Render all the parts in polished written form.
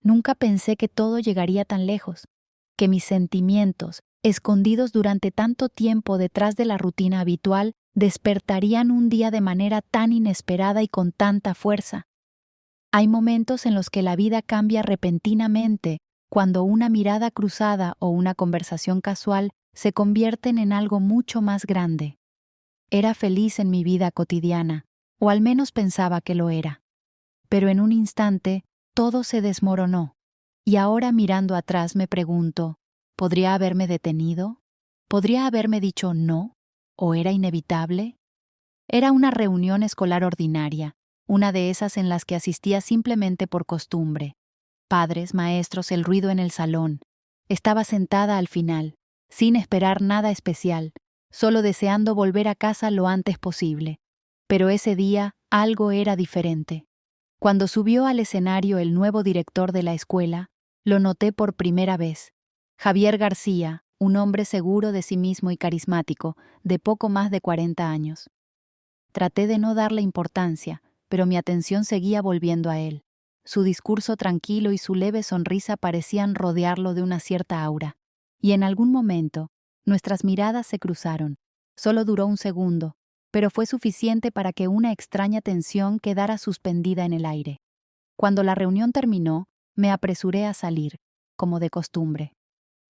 Nunca pensé que todo llegaría tan lejos, que mis sentimientos, escondidos durante tanto tiempo detrás de la rutina habitual, despertarían un día de manera tan inesperada y con tanta fuerza. Hay momentos en los que la vida cambia repentinamente, cuando una mirada cruzada o una conversación casual se convierten en algo mucho más grande. Era feliz en mi vida cotidiana, o al menos pensaba que lo era. Pero en un instante, todo se desmoronó. Y ahora mirando atrás me pregunto, ¿podría haberme detenido? ¿Podría haberme dicho no? ¿O era inevitable? Era una reunión escolar ordinaria, una de esas en las que asistía simplemente por costumbre. Padres, maestros, el ruido en el salón. Estaba sentada al final, sin esperar nada especial, solo deseando volver a casa lo antes posible. Pero ese día algo era diferente. Cuando subió al escenario el nuevo director de la escuela, lo noté por primera vez. Javier García, un hombre seguro de sí mismo y carismático, de poco más de 40 años. Traté de no darle importancia, pero mi atención seguía volviendo a él. Su discurso tranquilo y su leve sonrisa parecían rodearlo de una cierta aura. Y en algún momento, nuestras miradas se cruzaron. Solo duró un segundo, pero fue suficiente para que una extraña tensión quedara suspendida en el aire. Cuando la reunión terminó, me apresuré a salir, como de costumbre.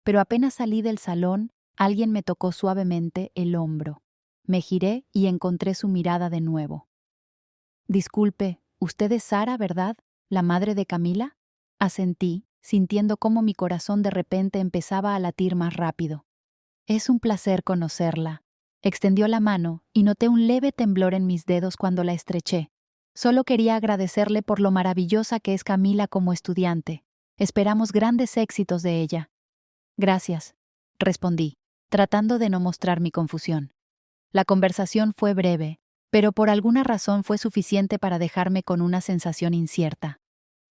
Pero apenas salí del salón, alguien me tocó suavemente el hombro. Me giré y encontré su mirada de nuevo. Disculpe, ¿usted es Sara, verdad? ¿La madre de Camila? Asentí, sintiendo cómo mi corazón de repente empezaba a latir más rápido. Es un placer conocerla. Extendió la mano y noté un leve temblor en mis dedos cuando la estreché. Solo quería agradecerle por lo maravillosa que es Camila como estudiante. Esperamos grandes éxitos de ella. Gracias, respondí, tratando de no mostrar mi confusión. La conversación fue breve, pero por alguna razón fue suficiente para dejarme con una sensación incierta.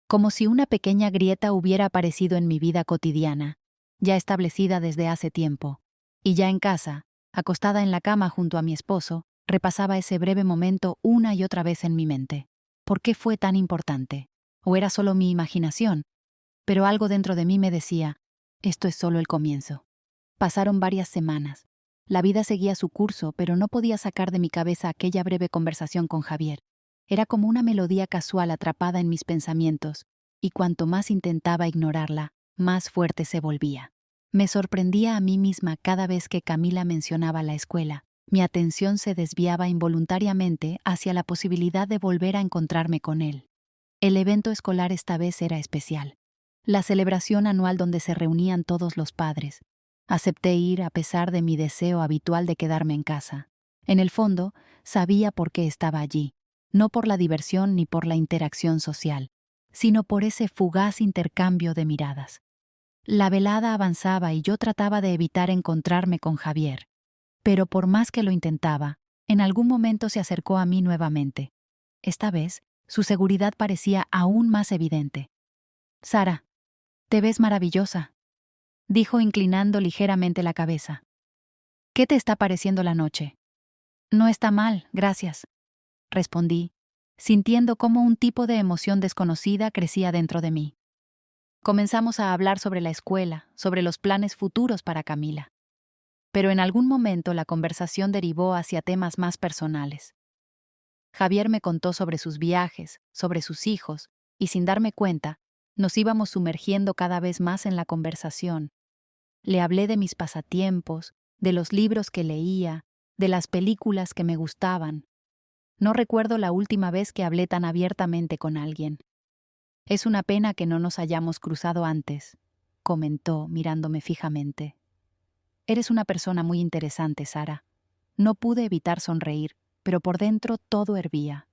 Como si una pequeña grieta hubiera aparecido en mi vida cotidiana, ya establecida desde hace tiempo. Y ya en casa, acostada en la cama junto a mi esposo, repasaba ese breve momento una y otra vez en mi mente. ¿Por qué fue tan importante? ¿O era solo mi imaginación? Pero algo dentro de mí me decía, esto es solo el comienzo. Pasaron varias semanas. La vida seguía su curso, pero no podía sacar de mi cabeza aquella breve conversación con Javier. Era como una melodía casual atrapada en mis pensamientos, y cuanto más intentaba ignorarla, más fuerte se volvía. Me sorprendía a mí misma cada vez que Camila mencionaba la escuela. Mi atención se desviaba involuntariamente hacia la posibilidad de volver a encontrarme con él. El evento escolar esta vez era especial. La celebración anual donde se reunían todos los padres. Acepté ir a pesar de mi deseo habitual de quedarme en casa. En el fondo, sabía por qué estaba allí, no por la diversión ni por la interacción social, sino por ese fugaz intercambio de miradas. La velada avanzaba y yo trataba de evitar encontrarme con Javier. Pero por más que lo intentaba, en algún momento se acercó a mí nuevamente. Esta vez, su seguridad parecía aún más evidente. «Sara, te ves maravillosa», dijo inclinando ligeramente la cabeza. «¿Qué te está pareciendo la noche?» «No está mal, gracias», respondí, sintiendo cómo un tipo de emoción desconocida crecía dentro de mí. Comenzamos a hablar sobre la escuela, sobre los planes futuros para Camila. Pero en algún momento la conversación derivó hacia temas más personales. Javier me contó sobre sus viajes, sobre sus hijos, y sin darme cuenta, nos íbamos sumergiendo cada vez más en la conversación. Le hablé de mis pasatiempos, de los libros que leía, de las películas que me gustaban. No recuerdo la última vez que hablé tan abiertamente con alguien. «Es una pena que no nos hayamos cruzado antes», comentó, mirándome fijamente. «Eres una persona muy interesante, Sara». No pude evitar sonreír, pero por dentro todo hervía.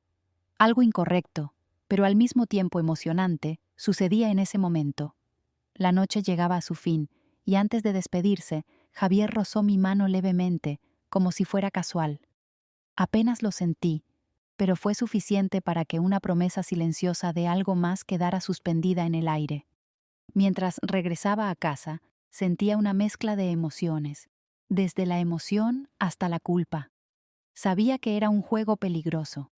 Algo incorrecto, pero al mismo tiempo emocionante, sucedía en ese momento. La noche llegaba a su fin, y antes de despedirse, Javier rozó mi mano levemente, como si fuera casual. Apenas lo sentí, pero fue suficiente para que una promesa silenciosa de algo más quedara suspendida en el aire. Mientras regresaba a casa, sentía una mezcla de emociones, desde la emoción hasta la culpa. Sabía que era un juego peligroso,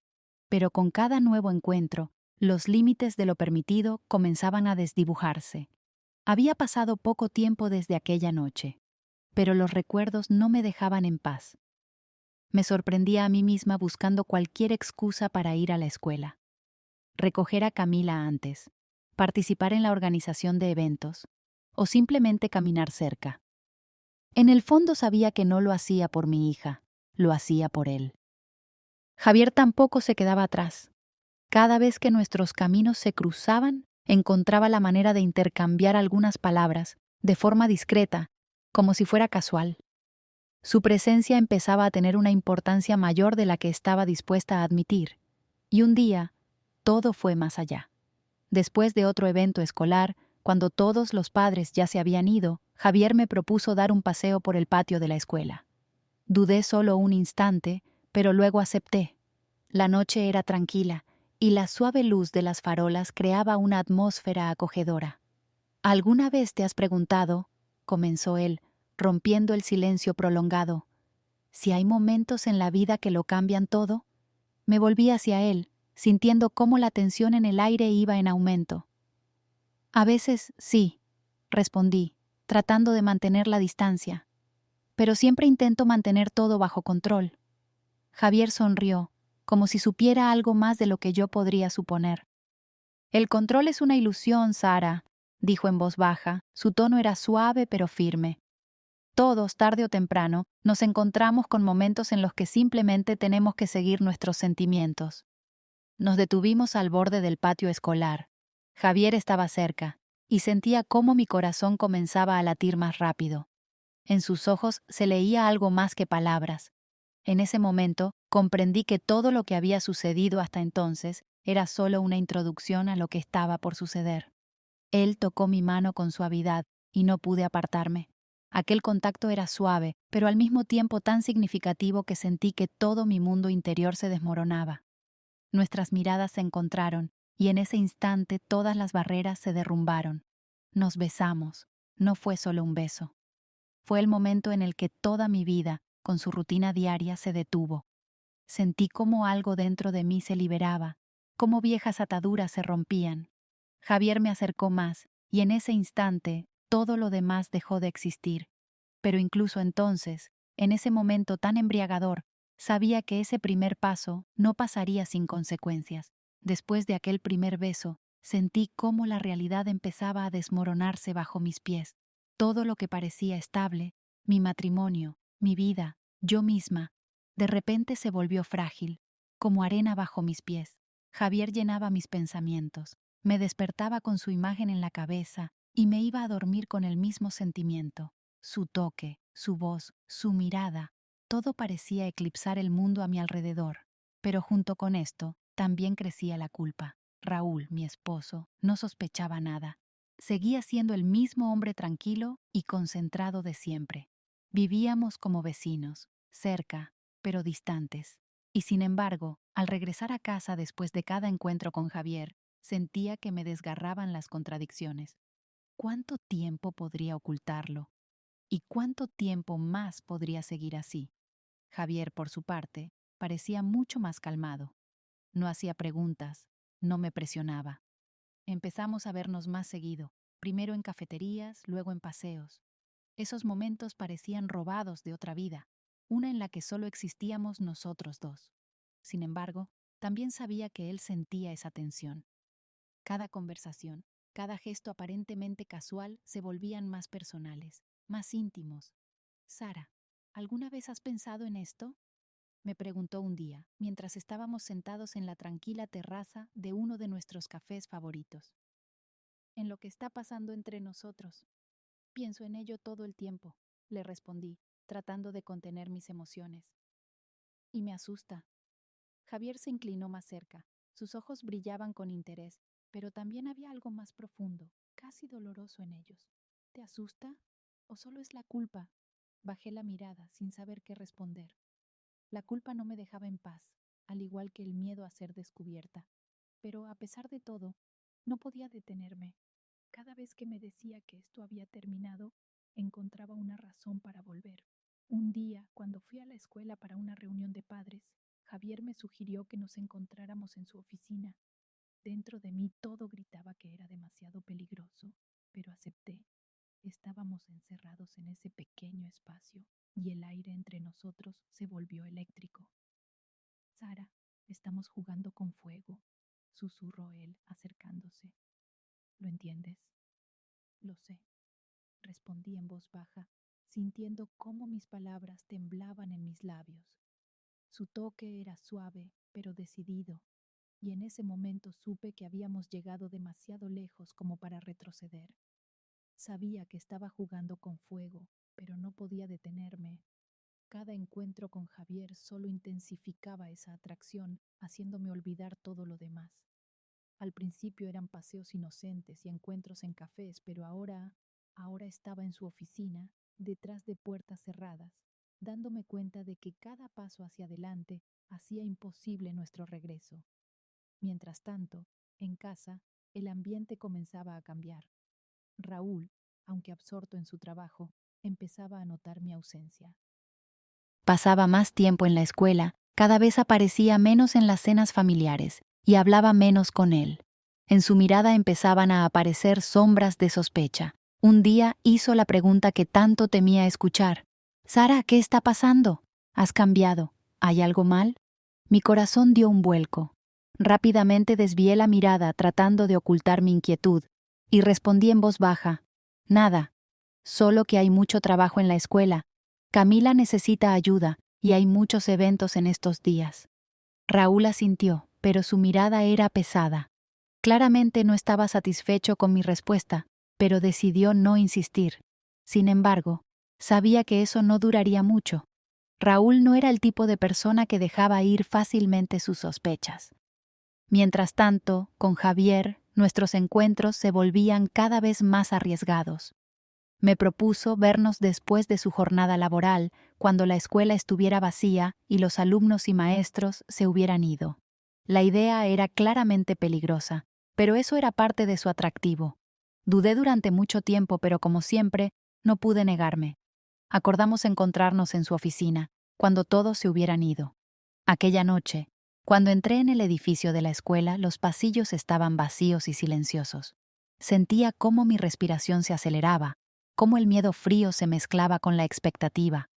pero con cada nuevo encuentro, Los límites de lo permitido comenzaban a desdibujarse. Había pasado poco tiempo desde aquella noche, pero los recuerdos no me dejaban en paz. Me sorprendía a mí misma buscando cualquier excusa para ir a la escuela. Recoger a Camila antes, participar en la organización de eventos, o simplemente caminar cerca. En el fondo sabía que no lo hacía por mi hija, lo hacía por él. Javier tampoco se quedaba atrás. Cada vez que nuestros caminos se cruzaban, encontraba la manera de intercambiar algunas palabras, de forma discreta, como si fuera casual. Su presencia empezaba a tener una importancia mayor de la que estaba dispuesta a admitir. Y un día, todo fue más allá. Después de otro evento escolar, cuando todos los padres ya se habían ido, Javier me propuso dar un paseo por el patio de la escuela. Dudé solo un instante, pero luego acepté. La noche era tranquila, y la suave luz de las farolas creaba una atmósfera acogedora. ¿Alguna vez te has preguntado, comenzó él, rompiendo el silencio prolongado, si hay momentos en la vida que lo cambian todo? Me volví hacia él, sintiendo cómo la tensión en el aire iba en aumento. A veces sí, respondí, tratando de mantener la distancia, pero siempre intento mantener todo bajo control. Javier sonrió, como si supiera algo más de lo que yo podría suponer. El control es una ilusión, Sara, dijo en voz baja. Su tono era suave pero firme. Todos, tarde o temprano, nos encontramos con momentos en los que simplemente tenemos que seguir nuestros sentimientos. Nos detuvimos al borde del patio escolar. Javier estaba cerca, y sentía cómo mi corazón comenzaba a latir más rápido. En sus ojos se leía algo más que palabras. En ese momento comprendí que todo lo que había sucedido hasta entonces era solo una introducción a lo que estaba por suceder. Él tocó mi mano con suavidad y no pude apartarme. Aquel contacto era suave, pero al mismo tiempo tan significativo que sentí que todo mi mundo interior se desmoronaba. Nuestras miradas se encontraron, y en ese instante todas las barreras se derrumbaron. Nos besamos. No fue solo un beso. Fue el momento en el que toda mi vida, con su rutina diaria, se detuvo. Sentí cómo algo dentro de mí se liberaba, cómo viejas ataduras se rompían. Javier me acercó más, y en ese instante todo lo demás dejó de existir. Pero incluso entonces, en ese momento tan embriagador, sabía que ese primer paso no pasaría sin consecuencias. Después de aquel primer beso, sentí cómo la realidad empezaba a desmoronarse bajo mis pies. Todo lo que parecía estable, mi matrimonio, mi vida, yo misma, de repente se volvió frágil, como arena bajo mis pies. Javier llenaba mis pensamientos, me despertaba con su imagen en la cabeza y me iba a dormir con el mismo sentimiento. Su toque, su voz, su mirada, todo parecía eclipsar el mundo a mi alrededor. Pero junto con esto, también crecía la culpa. Raúl, mi esposo, no sospechaba nada. Seguía siendo el mismo hombre tranquilo y concentrado de siempre. Vivíamos como vecinos, cerca, pero distantes. Y sin embargo, al regresar a casa después de cada encuentro con Javier, sentía que me desgarraban las contradicciones. ¿Cuánto tiempo podría ocultarlo? ¿Y cuánto tiempo más podría seguir así? Javier, por su parte, parecía mucho más calmado. No hacía preguntas, no me presionaba. Empezamos a vernos más seguido, primero en cafeterías, luego en paseos. Esos momentos parecían robados de otra vida, una en la que solo existíamos nosotros dos. Sin embargo, también sabía que él sentía esa tensión. Cada conversación, cada gesto aparentemente casual se volvían más personales, más íntimos. Sara, ¿alguna vez has pensado en esto? Me preguntó un día, mientras estábamos sentados en la tranquila terraza de uno de nuestros cafés favoritos. En lo que está pasando entre nosotros. Pienso en ello todo el tiempo, le respondí, tratando de contener mis emociones. Y me asusta. Javier se inclinó más cerca. Sus ojos brillaban con interés, pero también había algo más profundo, casi doloroso en ellos. ¿Te asusta? ¿O solo es la culpa? Bajé la mirada, sin saber qué responder. La culpa no me dejaba en paz, al igual que el miedo a ser descubierta. Pero, a pesar de todo, no podía detenerme. Cada vez que me decía que esto había terminado, encontraba una razón para volver. Un día, cuando fui a la escuela para una reunión de padres, Javier me sugirió que nos encontráramos en su oficina. Dentro de mí todo gritaba que era demasiado peligroso, pero acepté. Estábamos encerrados en ese pequeño espacio y el aire entre nosotros se volvió eléctrico. Sara, estamos jugando con fuego, susurró él, acercándose. ¿Lo entiendes? Lo sé, respondí en voz baja, sintiendo cómo mis palabras temblaban en mis labios. Su toque era suave, pero decidido, y en ese momento supe que habíamos llegado demasiado lejos como para retroceder. Sabía que estaba jugando con fuego, pero no podía detenerme. Cada encuentro con Javier solo intensificaba esa atracción, haciéndome olvidar todo lo demás. Al principio eran paseos inocentes y encuentros en cafés, pero ahora estaba en su oficina, detrás de puertas cerradas, dándome cuenta de que cada paso hacia adelante hacía imposible nuestro regreso. Mientras tanto, en casa, el ambiente comenzaba a cambiar. Raúl, aunque absorto en su trabajo, empezaba a notar mi ausencia. Pasaba más tiempo en la escuela, cada vez aparecía menos en las cenas familiares y hablaba menos con él. En su mirada empezaban a aparecer sombras de sospecha. Un día hizo la pregunta que tanto temía escuchar. «Sara, ¿qué está pasando? ¿Has cambiado? ¿Hay algo mal?» Mi corazón dio un vuelco. Rápidamente desvié la mirada tratando de ocultar mi inquietud y respondí en voz baja: «Nada, solo que hay mucho trabajo en la escuela. Camila necesita ayuda y hay muchos eventos en estos días». Raúl asintió, pero su mirada era pesada. Claramente no estaba satisfecho con mi respuesta, pero decidió no insistir. Sin embargo, sabía que eso no duraría mucho. Raúl no era el tipo de persona que dejaba ir fácilmente sus sospechas. Mientras tanto, con Javier, nuestros encuentros se volvían cada vez más arriesgados. Me propuso vernos después de su jornada laboral, cuando la escuela estuviera vacía y los alumnos y maestros se hubieran ido. La idea era claramente peligrosa, pero eso era parte de su atractivo. Dudé durante mucho tiempo, pero como siempre, no pude negarme. Acordamos encontrarnos en su oficina, cuando todos se hubieran ido. Aquella noche, cuando entré en el edificio de la escuela, los pasillos estaban vacíos y silenciosos. Sentía cómo mi respiración se aceleraba, cómo el miedo frío se mezclaba con la expectativa.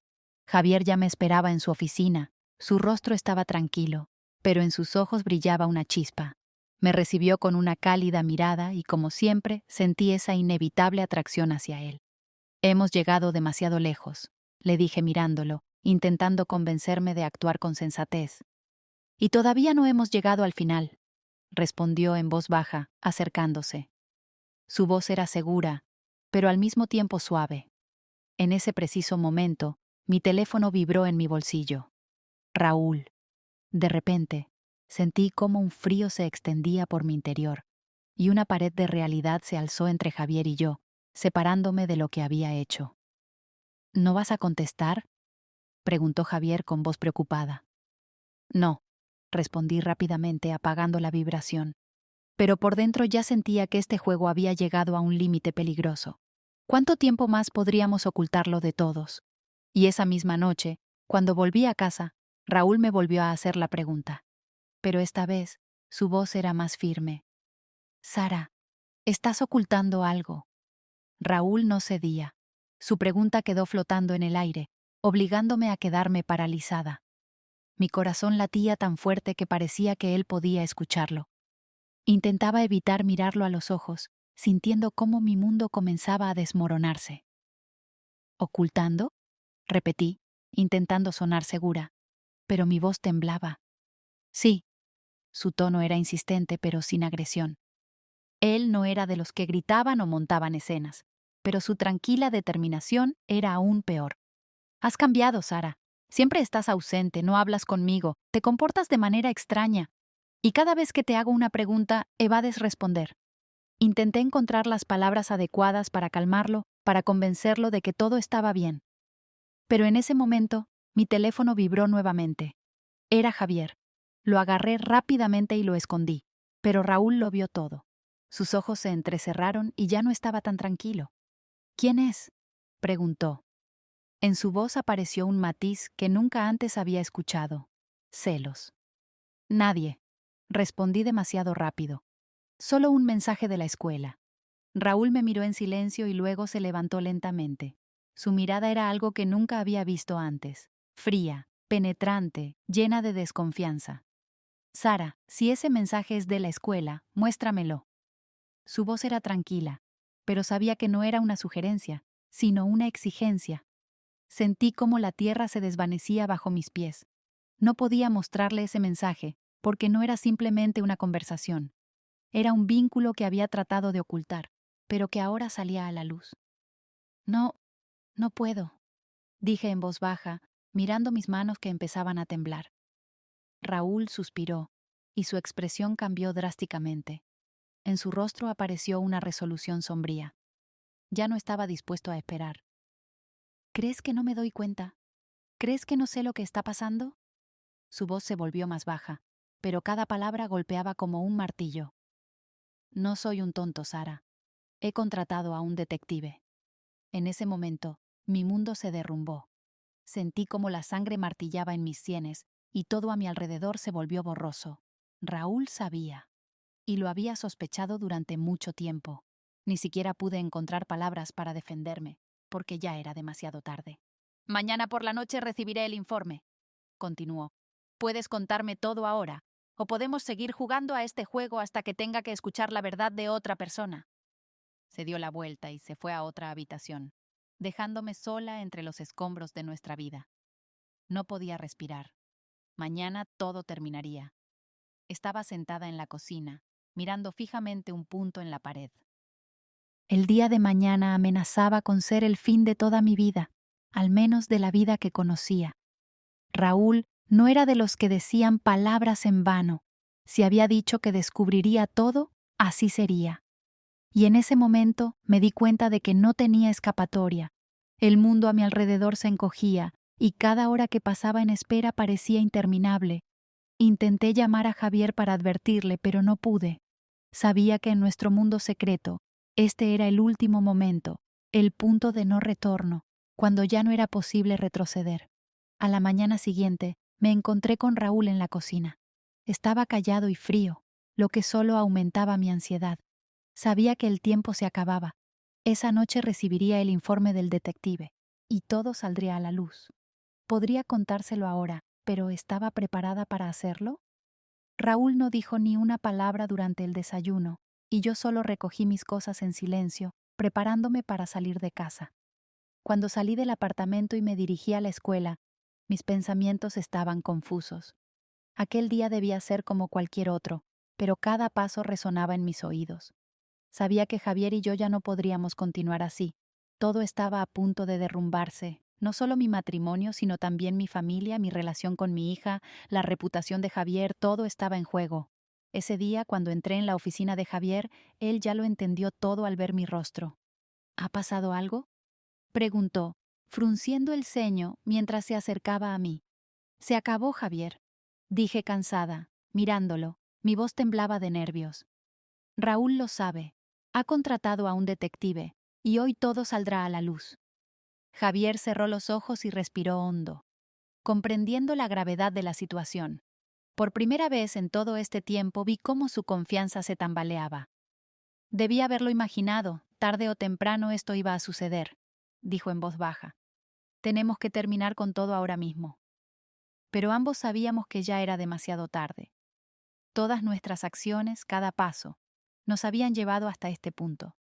Javier ya me esperaba en su oficina. Su rostro estaba tranquilo, pero en sus ojos brillaba una chispa. Me recibió con una cálida mirada y, como siempre, sentí esa inevitable atracción hacia él. «Hemos llegado demasiado lejos», le dije mirándolo, intentando convencerme de actuar con sensatez. «Y todavía no hemos llegado al final», respondió en voz baja, acercándose. Su voz era segura, pero al mismo tiempo suave. En ese preciso momento, mi teléfono vibró en mi bolsillo. Raúl. De repente, sentí cómo un frío se extendía por mi interior, y una pared de realidad se alzó entre Javier y yo, separándome de lo que había hecho. «¿No vas a contestar?», preguntó Javier con voz preocupada. «No», respondí rápidamente, apagando la vibración. Pero por dentro ya sentía que este juego había llegado a un límite peligroso. ¿Cuánto tiempo más podríamos ocultarlo de todos? Y esa misma noche, cuando volví a casa, Raúl me volvió a hacer la pregunta. Pero esta vez, su voz era más firme. «Sara, estás ocultando algo». Raúl no cedía. Su pregunta quedó flotando en el aire, obligándome a quedarme paralizada. Mi corazón latía tan fuerte que parecía que él podía escucharlo. Intentaba evitar mirarlo a los ojos, sintiendo cómo mi mundo comenzaba a desmoronarse. «¿Ocultando?», repetí, intentando sonar segura, pero mi voz temblaba. «Sí». Su tono era insistente, pero sin agresión. Él no era de los que gritaban o montaban escenas, pero su tranquila determinación era aún peor. «Has cambiado, Sara. Siempre estás ausente, no hablas conmigo, te comportas de manera extraña. Y cada vez que te hago una pregunta, evades responder». Intenté encontrar las palabras adecuadas para calmarlo, para convencerlo de que todo estaba bien. Pero en ese momento, mi teléfono vibró nuevamente. Era Javier. Lo agarré rápidamente y lo escondí, pero Raúl lo vio todo. Sus ojos se entrecerraron y ya no estaba tan tranquilo. «¿Quién es?», preguntó. En su voz apareció un matiz que nunca antes había escuchado: celos. «Nadie», respondí demasiado rápido. Solo un mensaje de la escuela. Raúl me miró en silencio y luego se levantó lentamente. Su mirada era algo que nunca había visto antes. Fría, penetrante, llena de desconfianza. Sara, si ese mensaje es de la escuela, muéstramelo. Su voz era tranquila, pero sabía que no era una sugerencia, sino una exigencia. Sentí cómo la tierra se desvanecía bajo mis pies. No podía mostrarle ese mensaje, porque no era simplemente una conversación. Era un vínculo que había tratado de ocultar, pero que ahora salía a la luz. No, no puedo, dije en voz baja, mirando mis manos que empezaban a temblar. Raúl suspiró, y su expresión cambió drásticamente. En su rostro apareció una resolución sombría. Ya no estaba dispuesto a esperar. ¿Crees que no me doy cuenta? ¿Crees que no sé lo que está pasando? Su voz se volvió más baja, pero cada palabra golpeaba como un martillo. No soy un tonto, Sara. He contratado a un detective. En ese momento, mi mundo se derrumbó. Sentí como la sangre martillaba en mis sienes y todo a mi alrededor se volvió borroso. Raúl sabía. Y lo había sospechado durante mucho tiempo. Ni siquiera pude encontrar palabras para defenderme, porque ya era demasiado tarde. Mañana por la noche recibiré el informe, continuó. Puedes contarme todo ahora, o podemos seguir jugando a este juego hasta que tenga que escuchar la verdad de otra persona. Se dio la vuelta y se fue a otra habitación, dejándome sola entre los escombros de nuestra vida. No podía respirar. Mañana todo terminaría. Estaba sentada en la cocina, mirando fijamente un punto en la pared. El día de mañana amenazaba con ser el fin de toda mi vida, al menos de la vida que conocía. Raúl no era de los que decían palabras en vano. Si había dicho que descubriría todo, así sería. Y en ese momento me di cuenta de que no tenía escapatoria. El mundo a mi alrededor se encogía, y cada hora que pasaba en espera parecía interminable. Intenté llamar a Javier para advertirle, pero no pude. Sabía que en nuestro mundo secreto, este era el último momento, el punto de no retorno, cuando ya no era posible retroceder. A la mañana siguiente, me encontré con Raúl en la cocina. Estaba callado y frío, lo que solo aumentaba mi ansiedad. Sabía que el tiempo se acababa. Esa noche recibiría el informe del detective, y todo saldría a la luz. Podría contárselo ahora, pero ¿estaba preparada para hacerlo? Raúl no dijo ni una palabra durante el desayuno, y yo solo recogí mis cosas en silencio, preparándome para salir de casa. Cuando salí del apartamento y me dirigí a la escuela, mis pensamientos estaban confusos. Aquel día debía ser como cualquier otro, pero cada paso resonaba en mis oídos. Sabía que Javier y yo ya no podríamos continuar así. Todo estaba a punto de derrumbarse, no solo mi matrimonio, sino también mi familia, mi relación con mi hija, la reputación de Javier, todo estaba en juego. Ese día, cuando entré en la oficina de Javier, él ya lo entendió todo al ver mi rostro. ¿Ha pasado algo?, preguntó, frunciendo el ceño mientras se acercaba a mí. Se acabó, Javier, dije cansada, mirándolo. Mi voz temblaba de nervios. Raúl lo sabe. Ha contratado a un detective, y hoy todo saldrá a la luz. Javier cerró los ojos y respiró hondo, comprendiendo la gravedad de la situación. Por primera vez en todo este tiempo vi cómo su confianza se tambaleaba. Debí haberlo imaginado, tarde o temprano esto iba a suceder, dijo en voz baja. Tenemos que terminar con todo ahora mismo. Pero ambos sabíamos que ya era demasiado tarde. Todas nuestras acciones, cada paso, nos habían llevado hasta este punto.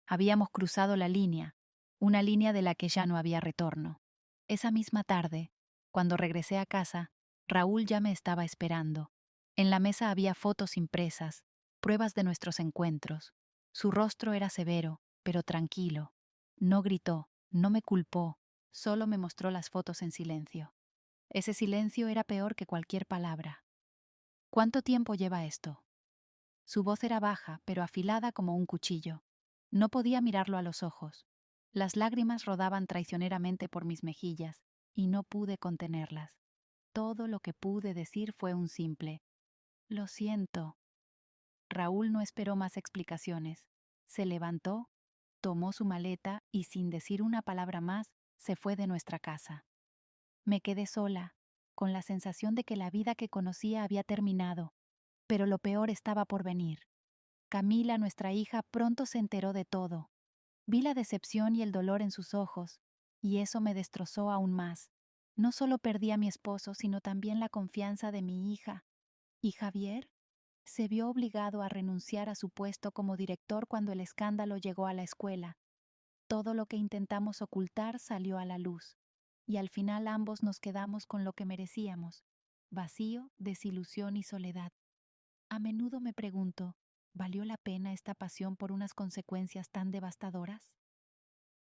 Habíamos cruzado la línea, una línea de la que ya no había retorno. Esa misma tarde, cuando regresé a casa, Raúl ya me estaba esperando. En la mesa había fotos impresas, pruebas de nuestros encuentros. Su rostro era severo, pero tranquilo. No gritó, no me culpó, solo me mostró las fotos en silencio. Ese silencio era peor que cualquier palabra. ¿Cuánto tiempo lleva esto? Su voz era baja, pero afilada como un cuchillo. No podía mirarlo a los ojos. Las lágrimas rodaban traicioneramente por mis mejillas, y no pude contenerlas. Todo lo que pude decir fue un simple: lo siento. Raúl no esperó más explicaciones. Se levantó, tomó su maleta y, sin decir una palabra más, se fue de nuestra casa. Me quedé sola, con la sensación de que la vida que conocía había terminado, pero lo peor estaba por venir. Camila, nuestra hija, pronto se enteró de todo. Vi la decepción y el dolor en sus ojos, y eso me destrozó aún más. No solo perdí a mi esposo, sino también la confianza de mi hija. ¿Y Javier? Se vio obligado a renunciar a su puesto como director cuando el escándalo llegó a la escuela. Todo lo que intentamos ocultar salió a la luz, y al final ambos nos quedamos con lo que merecíamos: vacío, desilusión y soledad. A menudo me pregunto, ¿valió la pena esta pasión por unas consecuencias tan devastadoras?